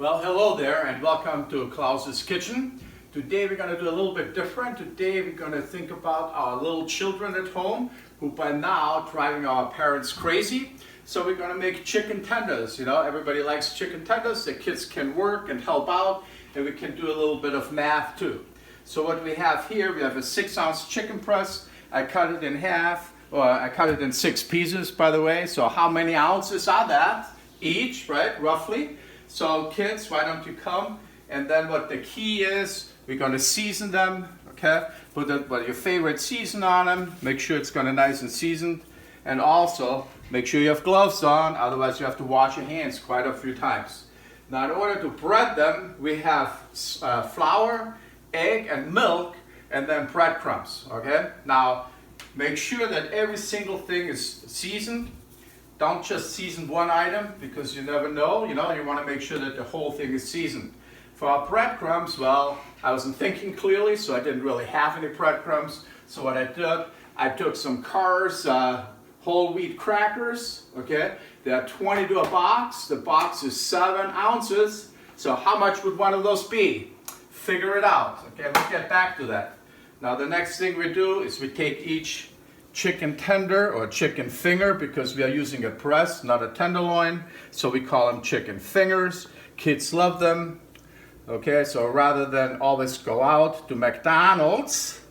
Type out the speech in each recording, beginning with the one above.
Well, hello there and welcome to Klaus's Kitchen. Today we're going to do a little bit different. Today we're going to think about our little children at home who by now driving our parents crazy. So we're going to make chicken tenders. You know, everybody likes chicken tenders. The kids can work and help out, and we can do a little bit of math too. So what we have here, we have a 6-ounce chicken breast. I cut it in half, or I cut it in 6 pieces, by the way. So how many ounces are that each, right, roughly? So kids, why don't you come? And then what the key is, we're going to season them, okay? Put your favorite season on them. Make sure it's going to nice and seasoned. And also, make sure you have gloves on, otherwise you have to wash your hands quite a few times. Now in order to bread them, we have flour, egg, and milk, and then breadcrumbs, okay? Now, make sure that every single thing is seasoned. Don't just season one item because you never know, you want to make sure that the whole thing is seasoned. For our breadcrumbs, well, I wasn't thinking clearly, so I didn't really have any breadcrumbs. So what I did, I took some Carr's whole wheat crackers, okay? They are 20 to a box. The box is 7 ounces. So how much would one of those be? Figure it out, okay? We'll get back to that. Now the next thing we do is we take each chicken tender or chicken finger, because we are using a breast, not a tenderloin, so we call them chicken fingers. Kids love them. Okay, so rather than always go out to McDonald's,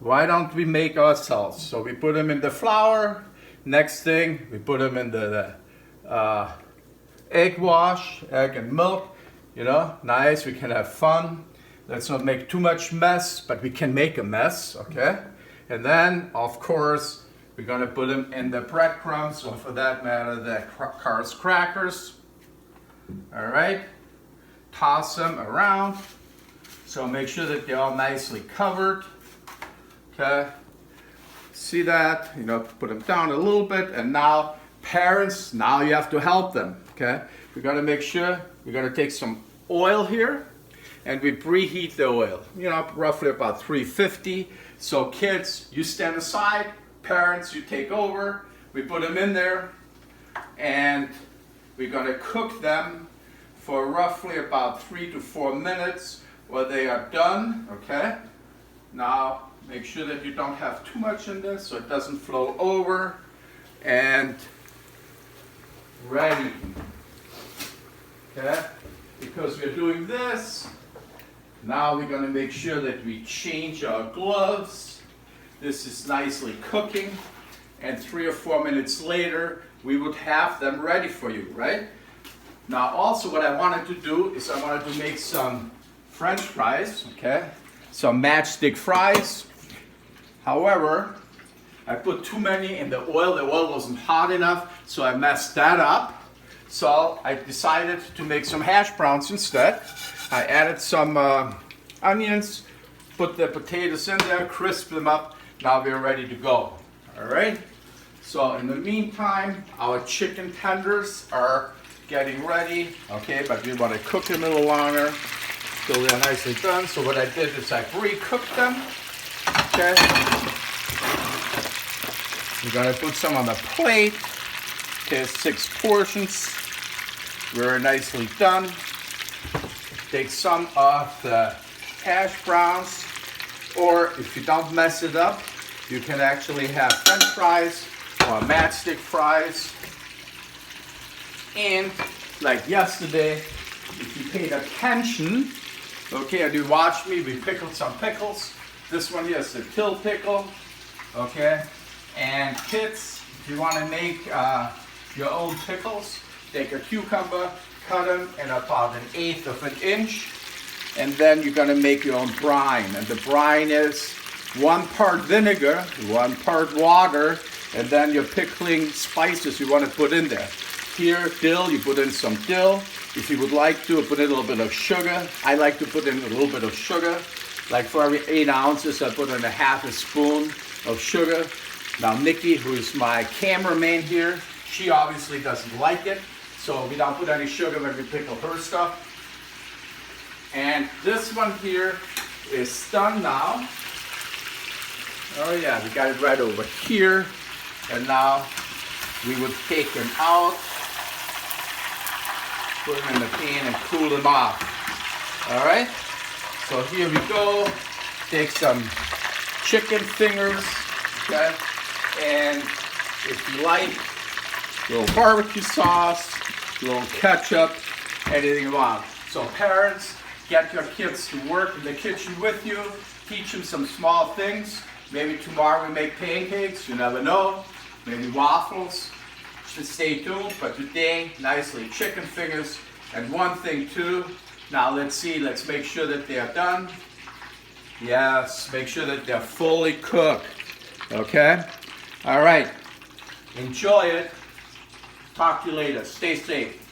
why don't we make ourselves? So we put them in the flour. Next thing, we put them in the egg wash, egg and milk. Nice, we can have fun. Let's not make too much mess, but we can make a mess, okay? And then, of course, we're going to put them in the breadcrumbs, or for that matter, the Carr's crackers. All right. Toss them around. So make sure that they're all nicely covered. Okay. See that? Put them down a little bit. And now, parents, now you have to help them. Okay. We're going to make sure, we're going to take some oil here. And we preheat the oil, roughly about 350. So kids, you stand aside. Parents, you take over. We put them in there. And we're going to cook them for roughly about 3 to 4 minutes while they are done, okay? Now, make sure that you don't have too much in this so it doesn't flow over. And ready, okay? Because we're doing this, now we're going to make sure that we change our gloves. This is nicely cooking, and 3 or 4 minutes later we would have them ready for you, right? Now also what I wanted to do is I wanted to make some French fries, okay? Some matchstick fries. However, I put too many in the oil. The oil wasn't hot enough, so I messed that up. So I decided to make some hash browns instead. I added some onions, put the potatoes in there, crisp them up. Now we're ready to go. All right. So in the meantime, our chicken tenders are getting ready. Okay, but we want to cook them a little longer till they're nicely done. So what I did is I pre-cooked them. Okay. We're gonna put some on the plate. Okay, 6 portions. Very nicely done. Take some of the hash browns, or if you don't mess it up, you can actually have French fries or matchstick fries. And like yesterday, if you paid attention, okay, and you watched me, we pickled some pickles. This one here is the dill pickle, okay? And kids, if you want to make your own pickles, take a cucumber, cut them in about 1/8 of an inch, and then you're going to make your own brine. And the brine is 1 part vinegar, 1 part water, and then your pickling spices you want to put in there. Here, dill, you put in some dill. If you would like to, put in a little bit of sugar. I like to put in a little bit of sugar. Like for every 8 ounces, I put in 1/2 spoon of sugar. Now Nikki, who is my cameraman here, she obviously doesn't like it, so we don't put any sugar when we pickle her stuff. And this one here is done now. Oh yeah, we got it right over here. And now we would take them out. Put them in the pan and cool them off. All right? So here we go. Take some chicken fingers, okay? And if you like, a little barbecue sauce, a little ketchup, anything you want. So parents, get your kids to work in the kitchen with you. Teach them some small things. Maybe tomorrow we make pancakes, you never know. Maybe waffles. Just stay tuned. But today, nicely chicken fingers. And one thing too, now let's see, let's make sure that they are done. Yes, make sure that they're fully cooked. Okay? All right. Enjoy it. Talk to you later. Stay safe.